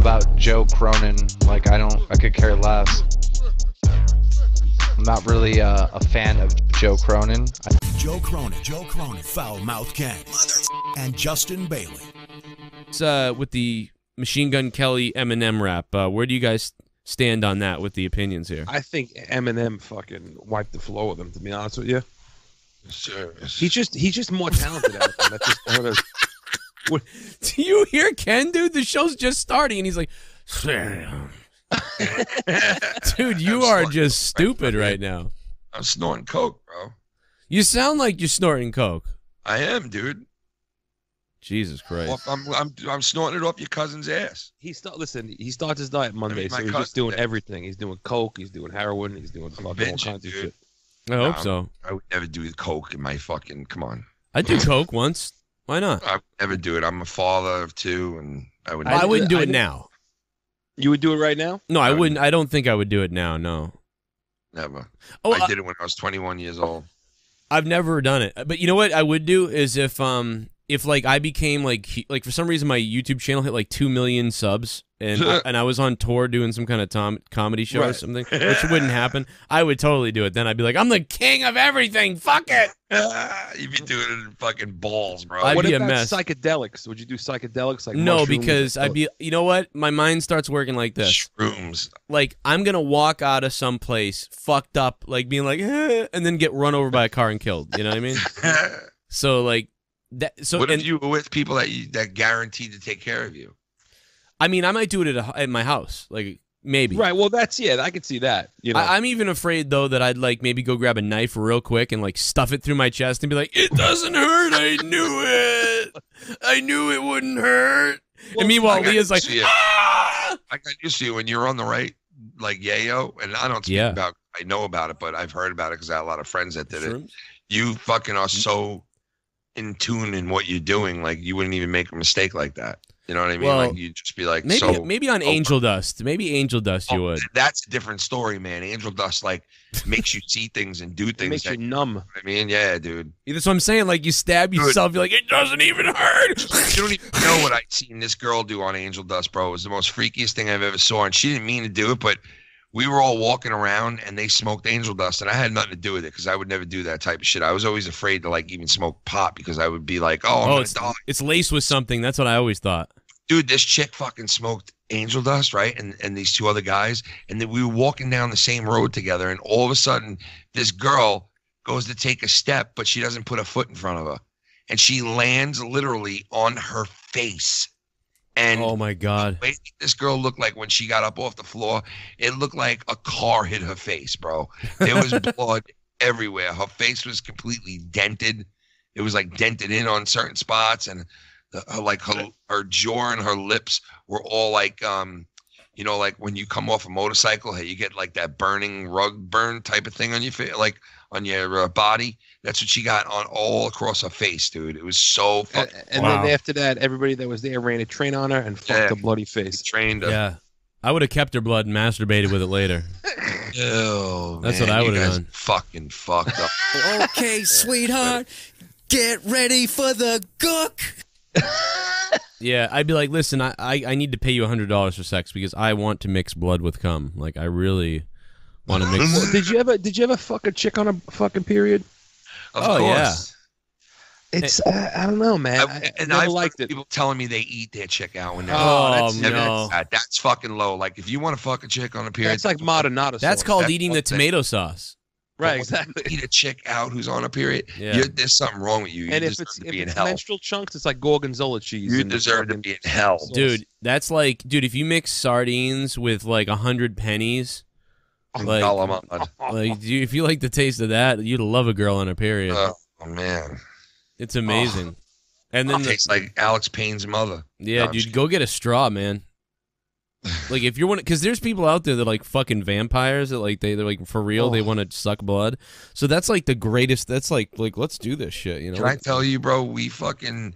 about Joe Cronin. Like, I could care less. I'm not really a fan of Joe Cronin. Joe Cronin, Foul Mouth Gang, and Justin Bailey. With the Machine Gun Kelly Eminem rap, where do you guys stand on that with the opinions here? I think Eminem fucking wiped the floor with him, to be honest with you. Sure. He's just more talented out there. That's just what, do you hear Ken, dude? The show's just starting, and he's like, dude, you are just stupid right now. I'm snorting coke, bro. You sound like you're snorting coke. I am, dude. Jesus Christ. I'm snorting it off your cousin's ass. He starts his diet Monday, so he's just doing everything. He's doing coke, he's doing heroin, he's doing all kinds of shit. I hope so. I would never do coke in my fucking, come on. I did coke once. Why not? I would never do it. I'm a father of two, and I wouldn't do it now. You would do it right now? No, I wouldn't. I don't think I would do it now, no. Never. Oh, I did it when I was 21 years old. I've never done it. But you know what I would do is if like I became like for some reason my YouTube channel hit like 2 million subs and I was on tour doing some kind of comedy show or something, which wouldn't happen, I would totally do it. Then I'd be like, I'm the king of everything. Fuck it. You'd be doing it in fucking balls, bro. I'd what be about a mess. Psychedelics? Would you do psychedelics? Like no, mushrooms? because I'd be. You know what? My mind starts working like this. Shrooms. Like I'm gonna walk out of some place fucked up, like being like, and then get run over by a car and killed. You know what I mean? So like that. So what if you were with people that guaranteed to take care of you? I mean, I might do it at my house, like maybe. Right. Well, I could see that. You know, I'm even afraid though that I'd like maybe go grab a knife real quick and like stuff it through my chest and be like, "It doesn't hurt. I knew it. I knew it wouldn't hurt." Well, and meanwhile, Leah's like, "Ah!" I got used to you when you're on the right, like yayo, and I don't speak about. I know about it, but I've heard about it because I have a lot of friends that did it. You fucking are so in tune in what you're doing, like you wouldn't even make a mistake like that. You know what I mean? Well, like you'd just be like, maybe on Angel Dust. Maybe Angel Dust you would. That's a different story, man. Angel Dust like makes you see things and do things. It makes you numb. I mean, yeah, dude. That's what I'm saying. Like you stab yourself, you're like, it doesn't even hurt. You don't even know what I'd seen this girl do on Angel Dust, bro. It was the most freakiest thing I've ever saw, and she didn't mean to do it, but we were all walking around and they smoked Angel Dust, and I had nothing to do with it because I would never do that type of shit. I was always afraid to like even smoke pot because I would be like, oh, it's laced with something. That's what I always thought. Dude, this chick fucking smoked Angel Dust, right? And these two other guys, and then we were walking down the same road together, and all of a sudden, this girl goes to take a step, but she doesn't put a foot in front of her, and she lands literally on her face. And oh my God, the way this girl looked like when she got up off the floor, it looked like a car hit her face, bro. There was blood everywhere. Her face was completely dented. It was like dented in on certain spots, and her jaw and her lips were all like, you know, like when you come off a motorcycle, hey, you get like that burning rug burn type of thing on your face, like on your body. That's what she got on all across her face, dude. It was so fucking. And then after that, everybody that was there ran a train on her and fucked the bloody face. Trained her. Yeah, I would have kept her blood and masturbated with it later. Oh, that's what I would have done. Fucking fucked up. Okay, sweetheart, get ready for the gook. Yeah, I'd be like, listen, I need to pay you $100 for sex because I want to mix blood with cum. Like, I really want to mix. Well, did you ever fuck a chick on a fucking period? Of course. Yeah. It's I don't know, man. I've liked it. People telling me they eat their chick out when they're no. That's fucking low. Like if you want to fuck a chick on a period, that's like marinara. That's called eating the tomato sauce. Right, exactly. Eat a chick out who's on a period. Yeah. There's something wrong with you. And if it's menstrual chunks, it's like gorgonzola cheese. You deserve to be in hell, dude. That's like, dude, if you mix sardines with like 100 pennies, like if you like the taste of that, you'd love a girl on a period. Oh man, it's amazing. And then it tastes like Alex Payne's mother. Yeah, dude, go get a straw, man. Like if you're one, because there's people out there that like fucking vampires that like they're like for real, they want to suck blood. So that's like the greatest. That's like let's do this shit. You know? Can I tell you, bro? We fucking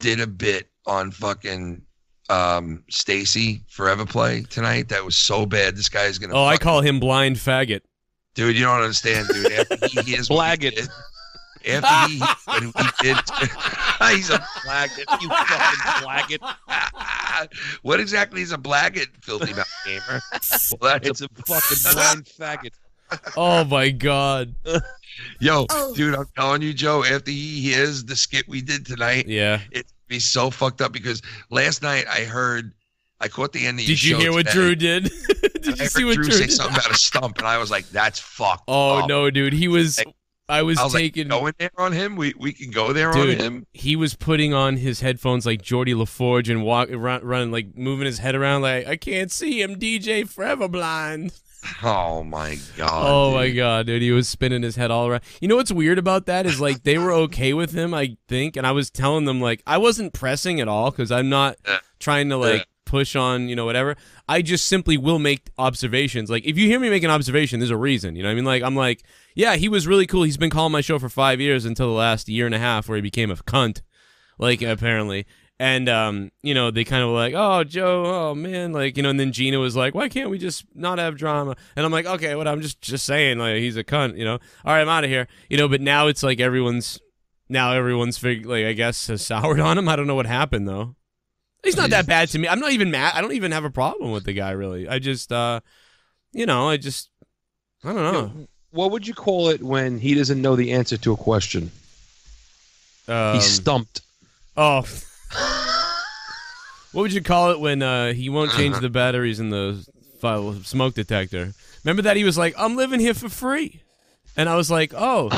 did a bit on fucking Stacy Forever Play tonight. That was so bad. This guy is gonna. Oh, I call him blind faggot. Dude, you don't understand, dude. After he hears Blaggett. After he did, he's a blaggett. You fucking blaggett. What exactly is a blagged, filthy mouth gamer? Well, It's a fucking blind faggot. Oh my God. Yo, dude, I'm telling you, Joe, after he hears the skit we did tonight, Yeah. it'd be so fucked up because last night I caught the end of your Did show you hear what today. Drew did? Did you see what Drew Drew say did? something about a stump, and I was like, "That's fucked." Oh up. no, dude. He was. I was taking. Like, going there on him. We can go there Dude, on him. he was putting on his headphones like Geordie LaForge and running like moving his head around like I can't see him. DJ Forever Blind. Oh my God. Oh dude. my God, dude. He was spinning his head all around. You know what's weird about that is like they were okay with him, I think, and I was telling them like I wasn't pressing at all because I'm not trying to like push on, you know, whatever. I just simply will make observations. Like if you hear me make an observation, there's a reason. You know what I mean? Like I'm like, yeah, he was really cool. He's been calling my show for 5 years until the last year and a half where he became a cunt. Like apparently. And you know, they kind of were like, oh Joe, oh man, like, you know, and then Gina was like, why can't we just not have drama? And I'm like, okay, what I'm just saying, like he's a cunt, you know. All right, I'm out of here. You know, but now it's like everyone's like I guess has soured on him. I don't know what happened though. He's not that bad to me. I'm not even mad. I don't even have a problem with the guy, really. I just, you know, I don't know. What would you call it when he doesn't know the answer to a question? He's stumped. Oh. What would you call it when he won't change the batteries in the smoke detector? Remember that he was like, I'm living here for free. And I was like, oh.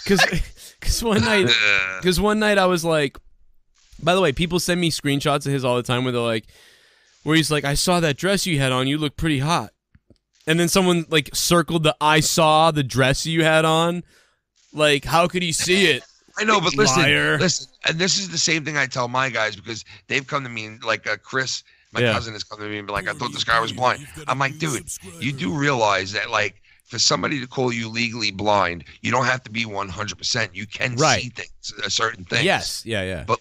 Because one night I was like, by the way, people send me screenshots of his all the time where he's like, I saw that dress you had on. You look pretty hot. And then someone like circled the I saw the dress you had on. Like, how could he see it? I know, but Liar. listen, and this is the same thing I tell my guys because they've come to me and like Chris, my cousin, has come to me and be like, I thought this guy was blind. I'm like, dude, you do realize that like for somebody to call you legally blind, you don't have to be 100%. You can see things, certain things. Yes, yeah. But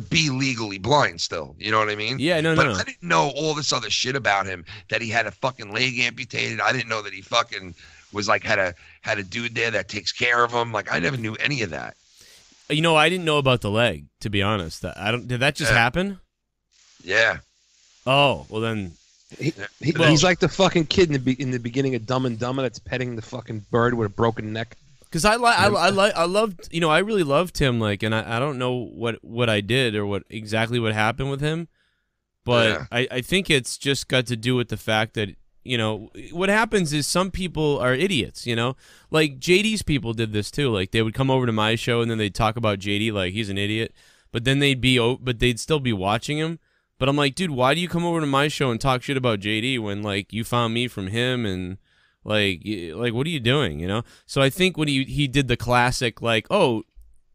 be legally blind still. You know what I mean? Yeah, no. I didn't know all this other shit about him, that he had a fucking leg amputated. I didn't know that he fucking was like had a dude there that takes care of him. Like I never knew any of that. You know, I didn't know about the leg, to be honest. Did that just happen? Yeah. Oh, well then. He's like the fucking kid in the beginning of Dumb and Dumber that's petting the fucking bird with a broken neck. Because I loved, you know, I really loved him, like, and I don't know what I did or what happened with him, but I think it's just got to do with the fact that, you know, what happens is some people are idiots, you know, like JD's people did this too. Like they would come over to my show and then they'd talk about JD like he's an idiot, but then they'd still be watching him. But I'm like, dude, why do you come over to my show and talk shit about JD when like you found me from him and like what are you doing, you know? So I think when he did the classic like, oh,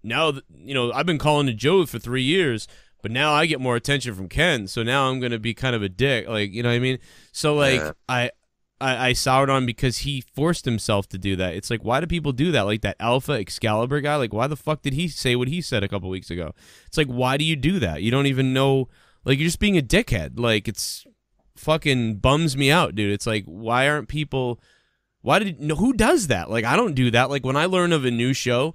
now you know I've been calling to Joe for 3 years. But now I get more attention from Ken, so now I'm gonna be kind of a dick, like, you know what I mean? So like I soured on because he forced himself to do that. It's like, why do people do that? Like that Alpha Excalibur guy, like why the fuck did he say what he said a couple weeks ago? It's like, why do you do that? You don't even know, like you're just being a dickhead. Like it's fucking bums me out, dude. It's like, why aren't people? Who does that? Like I don't do that. Like when I learn of a new show,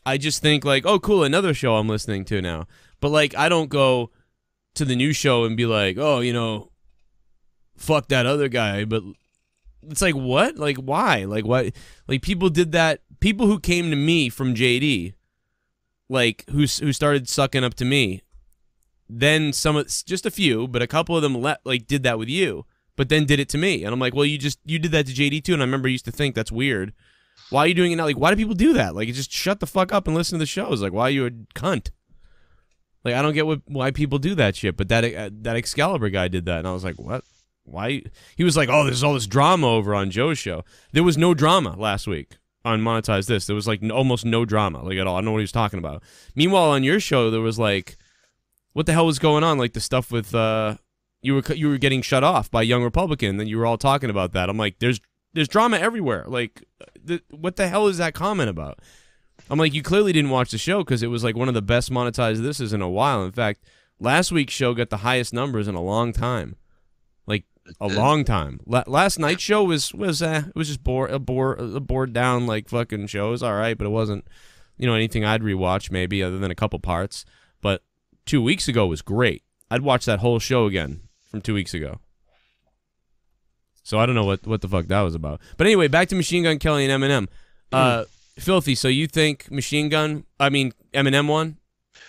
I just think like, oh cool, another show I'm listening to now. But, like, I don't go to the new show and be like, oh, you know, fuck that other guy. But it's like, what? Like, why? Like, what? Like, people did that. People who came to me from JD, like, who started sucking up to me, then just a few, but a couple of them, did that with you, but then did it to me. And I'm like, well, you did that to JD, too. And I remember I used to think that's weird. Why are you doing it now? Like, why do people do that? Like, just shut the fuck up and listen to the shows. Like, why are you a cunt? Like, I don't get why people do that shit, but that Excalibur guy did that, and I was like, what? Why? He was like, oh, there's all this drama over on Joe's show. There was no drama last week on Monetize This. There was, like, almost no drama, like, at all. I don't know what he was talking about. Meanwhile, on your show, there was, like, what the hell was going on? Like, the stuff with, you were getting shut off by Young Republican, and you were all talking about that. I'm like, there's drama everywhere. Like, what the hell is that comment about? I'm like, you clearly didn't watch the show because it was like one of the best monetized Thises in a while. In fact, last week's show got the highest numbers in a long time, like a long time. Last night's show was just a bored down like fucking show. It was all right, but it wasn't, you know, anything I'd rewatch maybe other than a couple parts. But 2 weeks ago was great. I'd watch that whole show again from 2 weeks ago. So I don't know what the fuck that was about. But anyway, back to Machine Gun Kelly and Eminem. Filthy, so you think Eminem won?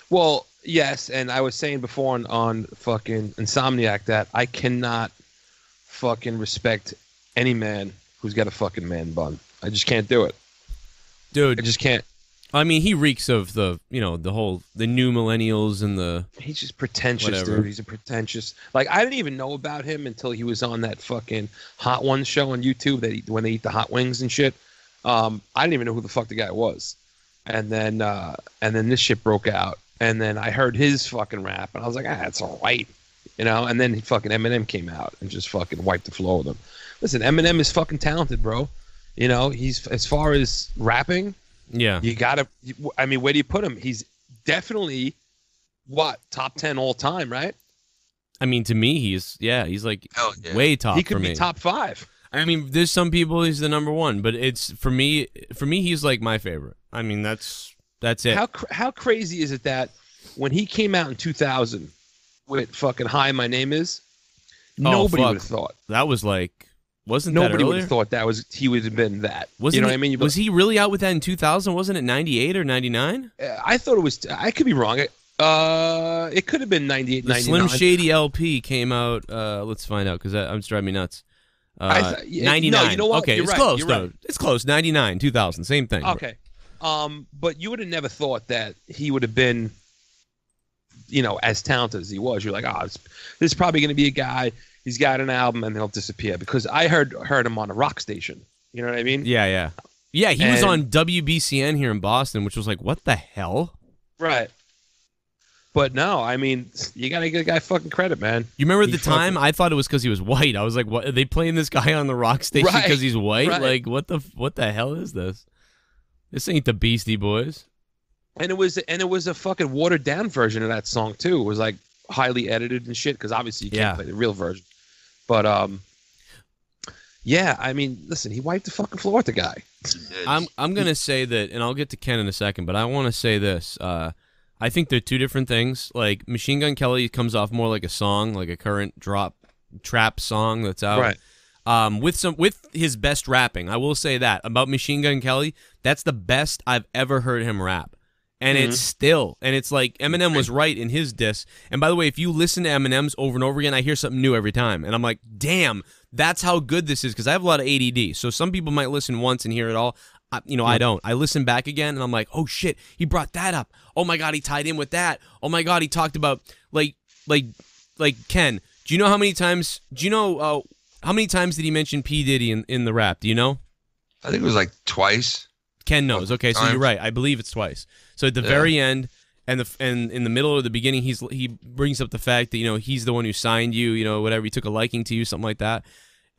Well, yes, and I was saying before on fucking Insomniac that I cannot fucking respect any man who's got a fucking man bun. I just can't do it. Dude. I just can't. I mean, he reeks of the new millennials and the... He's just pretentious, whatever. dude. He's a pretentious... Like, I didn't even know about him until he was on that fucking Hot Ones show on YouTube when they eat the hot wings and shit. I didn't even know who the fuck the guy was. And then this shit broke out. And then I heard his fucking rap, and I was like, it's all right. You know? And then fucking Eminem came out and just fucking wiped the floor with him. Listen, Eminem is fucking talented, bro. You know, he's... As far as rapping... Yeah. You gotta, I mean, where do you put him? He's definitely, top 10 all time, right? I mean, to me, he's like way top. He could for be me. top 5. I mean, there's some people he's the number 1, but it's for me, he's like my favorite. I mean, that's it. How crazy is it that when he came out in 2000 with fucking Hi, My Name Is, nobody would have thought. That was like... Wasn't nobody that would have thought he would have been that. Wasn't you know it, what I mean? Was he really out with that in 2000? Wasn't it 98 or 99? I thought it was. I could be wrong. It could have been 98, the 99. Slim Shady LP came out. Let's find out because I'm driving me nuts. 99. No, you know what? Okay, You're it's right. close You're though. right. It's close. 99, 2000, same thing. Okay. But you would have never thought that he would have been, as talented as he was. You're like, this is probably going to be a guy. He's got an album and he'll disappear because I heard him on a rock station. You know what I mean? Yeah. He was on WBCN here in Boston, which was like, what the hell? Right. But no, I mean, you got to give the guy fucking credit, man. You remember the time I thought it was because he was white. I was like, what? Are they playing this guy on the rock station because he's white? Right. Like, what the hell is this? This ain't the Beastie Boys. And it was a fucking watered down version of that song too. It was like highly edited and shit because obviously you can't play the real version. But yeah, I mean, listen, he wiped the fucking floor with the guy. I'm gonna say that, and I'll get to Ken in a second, but I want to say this. I think they're two different things. Like Machine Gun Kelly comes off more like a song, like a current trap song that's out. Right. With his best rapping, I will say that about Machine Gun Kelly. That's the best I've ever heard him rap. And it's like Eminem was right in his diss. And by the way, if you listen to Eminem's over and over again, I hear something new every time. And I'm like, damn, that's how good this is. Because I have a lot of ADD. So some people might listen once and hear it all. I don't. I listen back again and I'm like, oh shit, he brought that up. Oh my God, he tied in with that. Oh my God, he talked about like Ken. Do you know how many times? How many times did he mention P. Diddy in the rap? Do you know? I think it was like twice. Ken knows. Okay, so you're right. I believe it's twice. So at the very end and in the middle or the beginning, he brings up the fact that he's the one who signed you. Whatever, he took a liking to you, something like that.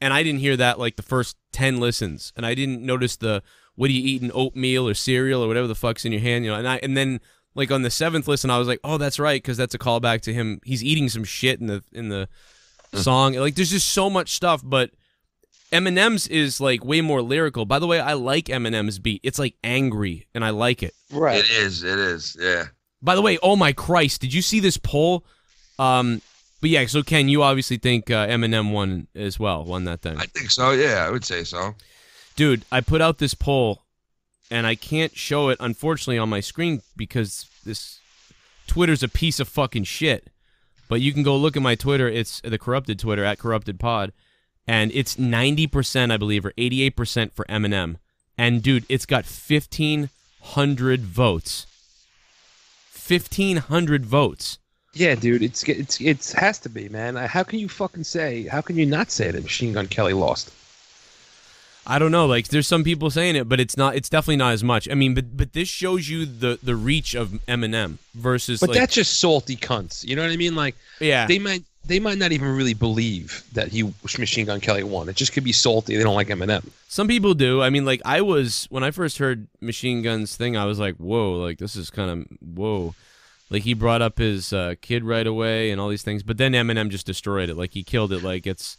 And I didn't hear that like the first 10 listens, and I didn't notice the what are you eating, oatmeal or cereal or whatever the fuck's in your hand. And then like on the 7th listen, I was like, oh, that's right, because that's a callback to him. He's eating some shit in the song. Like there's just so much stuff, but Eminem's is like way more lyrical. By the way, I like Eminem's beat. It's like angry, and I like it. Right. It is. Yeah. By the way, oh my Christ, did you see this poll? But yeah, so Ken, you obviously think Eminem won that thing. I think so. Yeah, I would say so. Dude, I put out this poll, and I can't show it, unfortunately, on my screen because this Twitter's a piece of fucking shit. But you can go look at my Twitter. It's the Corrupted Twitter, @CorruptedPod. And it's 90%, I believe, or 88% for Eminem. And, dude, it's got 1,500 votes. 1,500 votes. Yeah, dude, it has to be, man. How can you not say that Machine Gun Kelly lost? I don't know. Like, there's some people saying it, but it's definitely not as much. I mean, but this shows you the reach of Eminem versus. But that's just salty cunts. You know what I mean? Like, yeah, they might not even really believe that Machine Gun Kelly won. It just could be salty. They don't like Eminem. Some people do. I mean, like when I first heard Machine Gun's thing, I was like, whoa, like this is kind of whoa. Like he brought up his kid right away and all these things, but then Eminem just destroyed it. Like he killed it. Like it's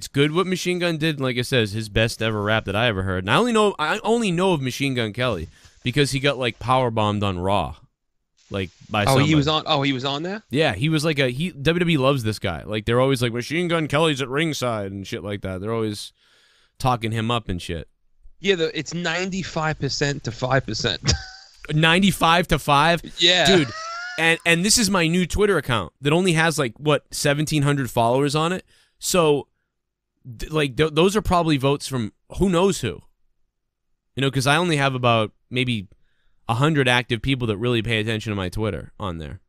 good what Machine Gun did. Like I said, it's his best ever rap that I ever heard. And I only know of Machine Gun Kelly because he got like power bombed on Raw. like by Oh, somebody. he was on. Oh, he was on there. Yeah, he was like WWE loves this guy. Like they're always like Machine Gun Kelly's at ringside and shit like that. They're always talking him up and shit. Yeah, it's 95% to 5%. 95 to 5. Yeah, dude. And this is my new Twitter account that only has like what 1,700 followers on it. So, like those are probably votes from who knows who. You know, because I only have about maybe 100 active people that really pay attention to my Twitter on there.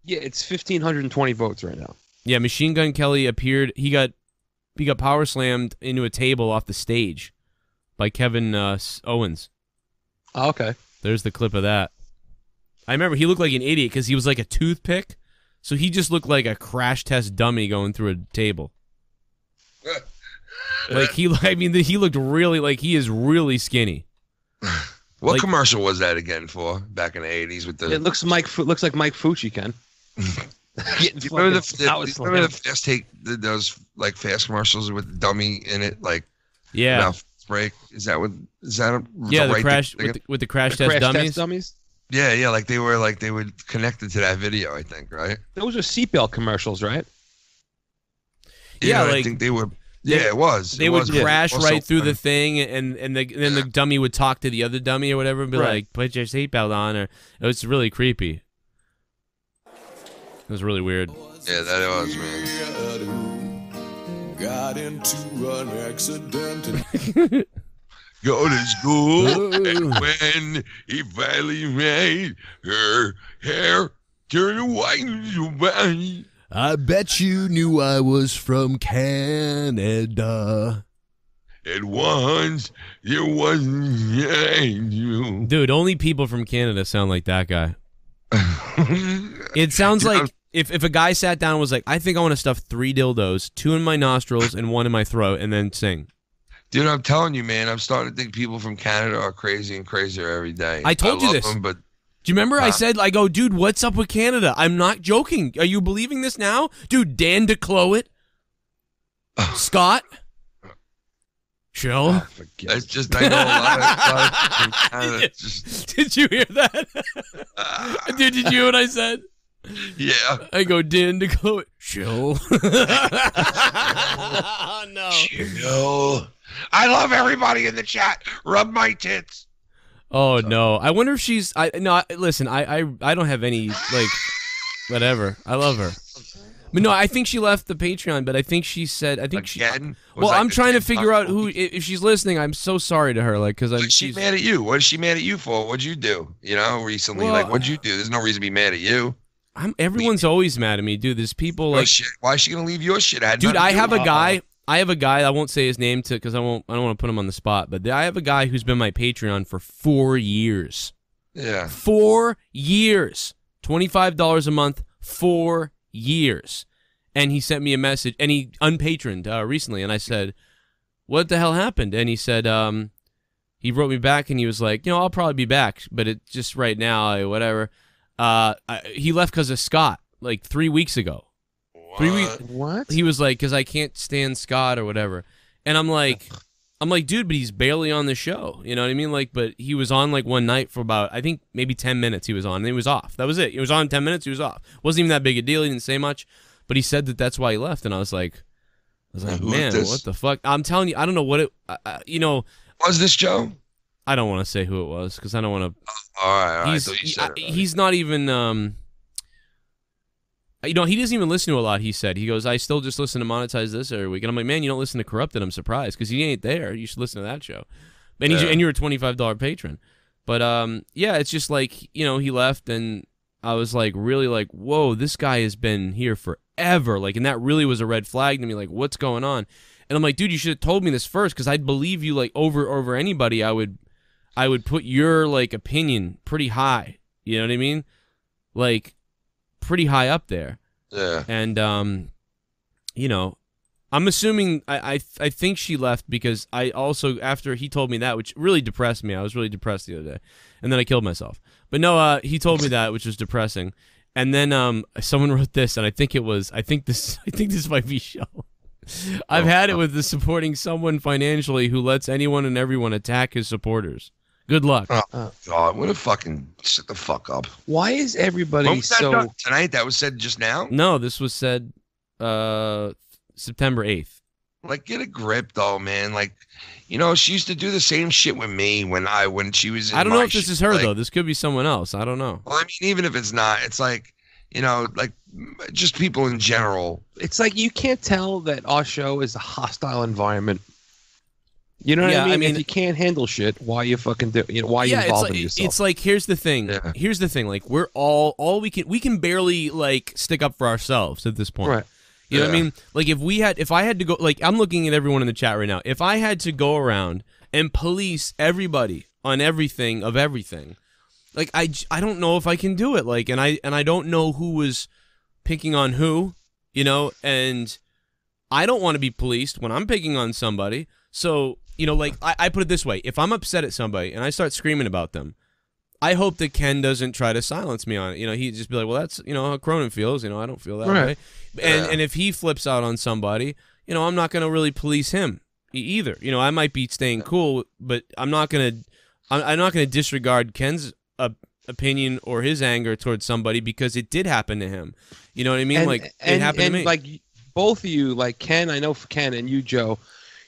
Yeah, it's 1,520 votes right now. Yeah, Machine Gun Kelly appeared. He got power slammed into a table off the stage by Kevin Owens. Oh, okay. There's the clip of that. I remember he looked like an idiot because he was like a toothpick. So he just looked like a crash test dummy going through a table. Like he looked really like he is really skinny. What like, commercial was that again for back in the 80s with the? It looks like Mike Fucci, Ken. remember the fast take those like fast commercials with the dummy in it, like mouth break? Is that the crash with the crash test dummies? Yeah, like they were connected to that video, I think, right? Those are seatbelt commercials, right? Yeah, I like think they were. Yeah, it was. They would crash right through the thing, and then the dummy would talk to the other dummy or whatever, and be like, "Put your seatbelt on," or it was really creepy. It was really weird. Yeah, that was, man. Got into an accident. Go to school, and when he finally made her hair turn white and white. I bet you knew I was from Canada. And once there wasn't you. Dude, only people from Canada sound like that guy. It sounds like if a guy sat down and was like, I think I want to stuff 3 dildos, 2 in my nostrils and 1 in my throat, and then sing. Dude, I'm telling you, man, I'm starting to think people from Canada are crazy and crazier every day. I told you this. Them, but do you remember I said, I go, dude, what's up with Canada? I'm not joking. Are you believing this now? Dude, Dan DeCloet, Scott, Chill. It's just, I know a lot of Canada. Did you hear that? Dude, did you hear what I said? Yeah. I go, Dan DeCloet, Chill. Oh, no. Chill. I love everybody in the chat. Rub my tits. Oh no! I wonder if she's. Listen. I don't have any like, whatever. I love her, but no. I think she left the Patreon. But I think she said. I think again? Well, I'm trying to figure out who. If she's listening, I'm so sorry to her. Like, because she's mad at you. What is she mad at you for? What'd you do? You know, recently, like, what'd you do? There's no reason to be mad at you. Everyone's always mad at me, dude. There's people like. Shit. Why is she gonna leave your shit? Dude, I have a guy. I have a guy. I won't say his name because I don't want to put him on the spot. But I have a guy who's been my Patreon for 4 years. Yeah. 4 years. $25 a month. 4 years. And he sent me a message, and he unpatroned recently. And I said, "What the hell happened?" And he said, he wrote me back, and he was like, "I'll probably be back, but it's just right now, whatever." He left because of Scott like 3 weeks ago. 3 weeks. What? He was like, because I can't stand Scott or whatever. And I'm like, dude, but he's barely on the show. You know what I mean? Like, but he was on like one night for about, I think maybe 10 minutes he was on, and he was off. That was it. He was on 10 minutes, he was off. Wasn't even that big a deal. He didn't say much, but he said that's why he left. And I was like, man, what the fuck? I'm telling you, I don't know what it, Was this Joe? I don't want to say who it was because I don't want to. All right. He's not even. He doesn't even listen to a lot, he said. He goes, I still just listen to Monetize This every week. And I'm like, man, you don't listen to Corrupted. I'm surprised because he ain't there. You should listen to that show. And, and you're a $25 patron. But, yeah, it's just like, he left, and I was like, really like, whoa, this guy has been here forever. Like, and that really was a red flag to me. Like, what's going on? And I'm like, dude, you should have told me this first because I'd believe you, like, over anybody. I would put your, like, opinion pretty high. You know what I mean? Like, pretty high up there. Yeah. And I'm assuming I think she left because I also, after he told me that, which really depressed me. I was really depressed the other day. And then I killed myself. But no, he told me that, which was depressing. And then someone wrote this, and I think this might be show. I've had it with the supporting someone financially who lets anyone and everyone attack his supporters. Good luck. Oh God, what a fucking shut the fuck up. Why is everybody When was that so done? Tonight? That was said just now. No, this was said September 8th. Like, get a grip, though, man. Like, you know, she used to do the same shit with me when she was. I don't know if this is her though. This could be someone else. I don't know. Well, I mean, even if it's not, it's like, you know, like just people in general. It's like you can't tell that our show is a hostile environment. You know what I mean? If you can't handle shit, why you fucking do? You know, why you involving yourself? It's like here's the thing. Yeah. Here's the thing. Like we're all we can barely like stick up for ourselves at this point. Right. You know what I mean? Like if I had to go, like I'm looking at everyone in the chat right now. If I had to go around and police everybody on everything, like I don't know if I can do it. Like, and I don't know who was picking on who, you know, and I don't want to be policed when I'm picking on somebody. So, you know, like I put it this way: if I'm upset at somebody and I start screaming about them, I hope that Ken doesn't try to silence me on it. You know, he'd just be like, well, that's, you know, how Cronin feels. You know, I don't feel that way. And if he flips out on somebody, you know, I'm not going to really police him either. You know, I might be staying cool, but I'm not going to disregard Ken's opinion or his anger towards somebody because it did happen to him. You know what I mean? It happened to me. Like both of you, like Ken, I know for Ken and you, Joe,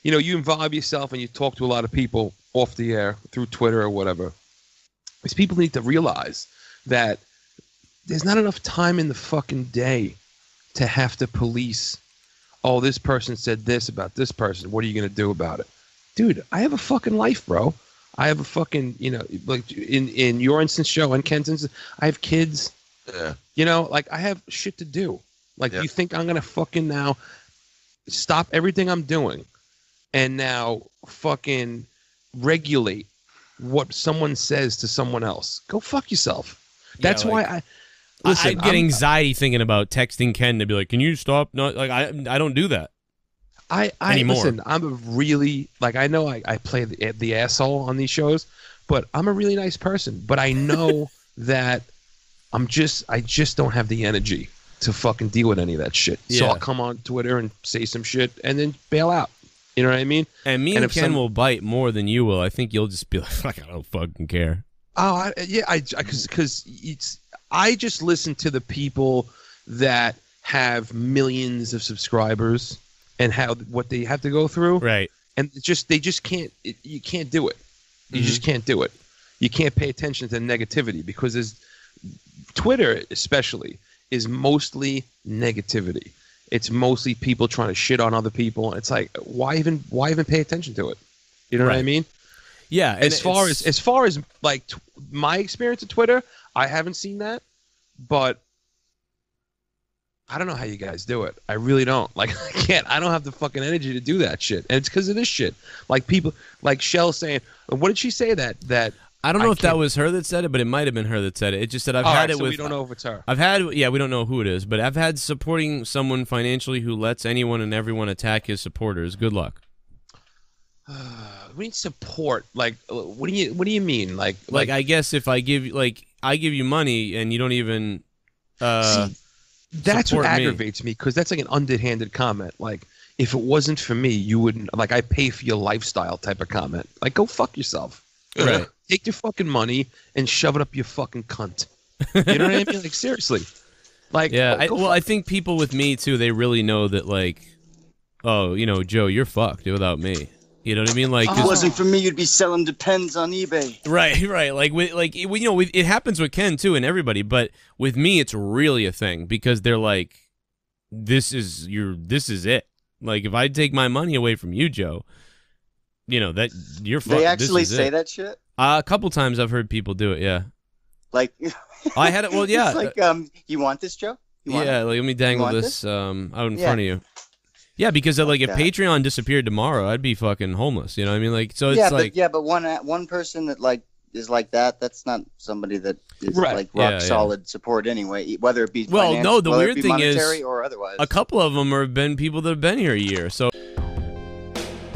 you know, you involve yourself and you talk to a lot of people off the air through Twitter or whatever. These people need to realize that there's not enough time in the fucking day to have to police, oh, this person said this about this person. What are you going to do about it? Dude, I have a fucking life, bro. I have a fucking, you know, like in your instance, Joe, and Ken's instance, I have kids. Yeah. You know, like I have shit to do. Like, you think I'm going to fucking now stop everything I'm doing and now fucking regulate what someone says to someone else? Go fuck yourself. That's why I get anxiety thinking about texting Ken to be like, "Can you stop?" No, like I don't do that. Anymore. Listen. I'm a really I know I play the asshole on these shows, but I'm a really nice person. But I know that I just don't have the energy to fucking deal with any of that shit. So I'll come on Twitter and say some shit and then bail out. You know what I mean? And me and Ken will bite more than you will. I think you'll just be like, I don't fucking care. Oh, because I just listen to the people that have millions of subscribers and what they have to go through. Right. And they just can't, you can't do it. You just can't do it. You can't pay attention to negativity because Twitter especially is mostly negativity. It's mostly people trying to shit on other people. It's like, why even pay attention to it? You know what I mean? Yeah. As far as like my experience with Twitter, I haven't seen that, but I don't know how you guys do it. I really don't. Like, I don't have the fucking energy to do that shit. And it's because of this shit. Like people, like Shell saying, what did she say that I don't know if that was her that said it, but it might have been her that said it. It just said I've had it with. We don't know if it's her. We don't know who it is, but I've had supporting someone financially who lets anyone and everyone attack his supporters. Good luck. We need support. Like, what do you mean? Like I guess if I give you money and you don't even. See, that's what aggravates me because that's like an underhanded comment. Like, if it wasn't for me, you wouldn't. Like, I pay for your lifestyle type of comment. Like, go fuck yourself. Right. Take your fucking money and shove it up your fucking cunt. You know what I mean? Like, seriously. Like, yeah. I think people with me too, they really know that, like, oh, you know, Joe, you're fucked without me. You know what I mean? Like, if it wasn't for me, you'd be selling Depends on eBay. Right. It happens with Ken too and everybody, but with me, it's really a thing because they're like, this is it. Like, if I take my money away from you, Joe, you know that you're fucked. They actually say that shit. A couple times I've heard people do it. Yeah. Like, I had it. Well, yeah. It's like, you want this, Joe? Like, let me dangle this out in front of you. Yeah, because if Patreon disappeared tomorrow, I'd be fucking homeless. You know what I mean? Like, so it's but one person that like is like that. That's not somebody that is like rock solid support anyway. Whether it be the weird thing is, or otherwise, a couple of them have been people that have been here a year. So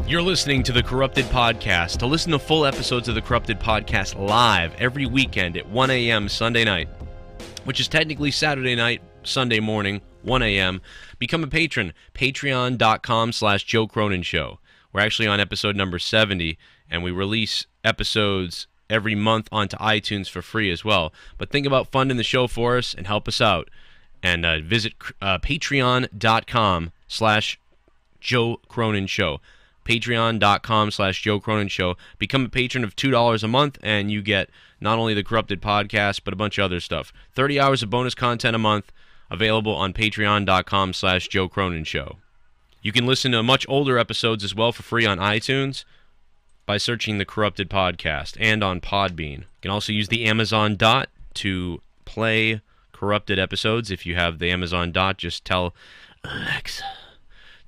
you're listening to the Corrupted Podcast. To listen to full episodes of the Corrupted Podcast live every weekend at 1 a.m. Sunday night, which is technically Saturday night, Sunday morning, 1 a.m. Become a patron, patreon.com/Joe Cronin Show. We're actually on episode number 70, and we release episodes every month onto iTunes for free as well. But think about funding the show for us and help us out. And visit patreon.com/Joe Cronin Show. Patreon.com/Joe Cronin Show. Become a patron of $2 a month, and you get not only the Corrupted podcast, but a bunch of other stuff. 30 hours of bonus content a month, available on patreon.com/Joe Cronin Show. You can listen to much older episodes as well for free on iTunes by searching the Corrupted podcast, and on Podbean. You can also use the Amazon Dot to play Corrupted episodes. If you have the Amazon Dot, just tell Alexa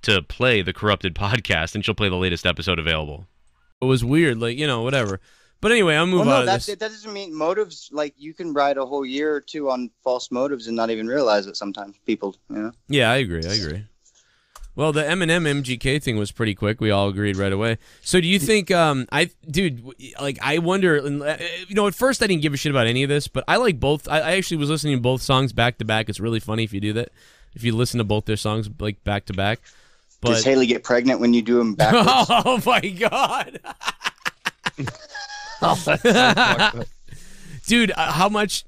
to play the Corrupted podcast, and she'll play the latest episode available. It was weird, like, you know, whatever. But anyway, I'll move on. That doesn't mean motives. Like, you can ride a whole year or two on false motives and not even realize it. Sometimes people, you know. Yeah, I agree. Well, the Eminem MGK thing was pretty quick. We all agreed right away. So, do you think, dude, like, I wonder, you know, at first I didn't give a shit about any of this, but I like both. I actually was listening to both songs back to back. It's really funny if you do that. If you listen to both their songs, like, back to back. But... Does Haley get pregnant when you do them backwards? Oh, my God. Dude, how much...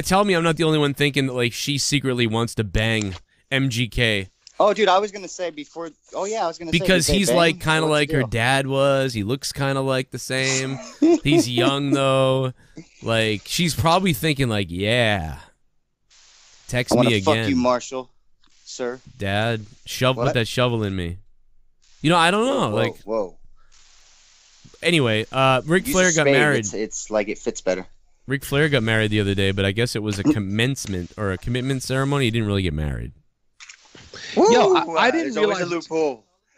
tell me I'm not the only one thinking that, like, she secretly wants to bang MGK. Oh, dude, I was going to say before... Oh, yeah, I was going to say... Because he's, like, kind of like her dad was. He looks kind of like the same. He's young, though. Like, she's probably thinking, like, yeah. Text me again. Fuck you, Marshall, sir. Dad, put that shovel in me. You know, I don't know. Whoa. Anyway, Ric Flair got married. It's like it fits better. Ric Flair got married the other day, but I guess it was a commencement or a commitment ceremony. He didn't really get married. Yo, I didn't realize a loophole.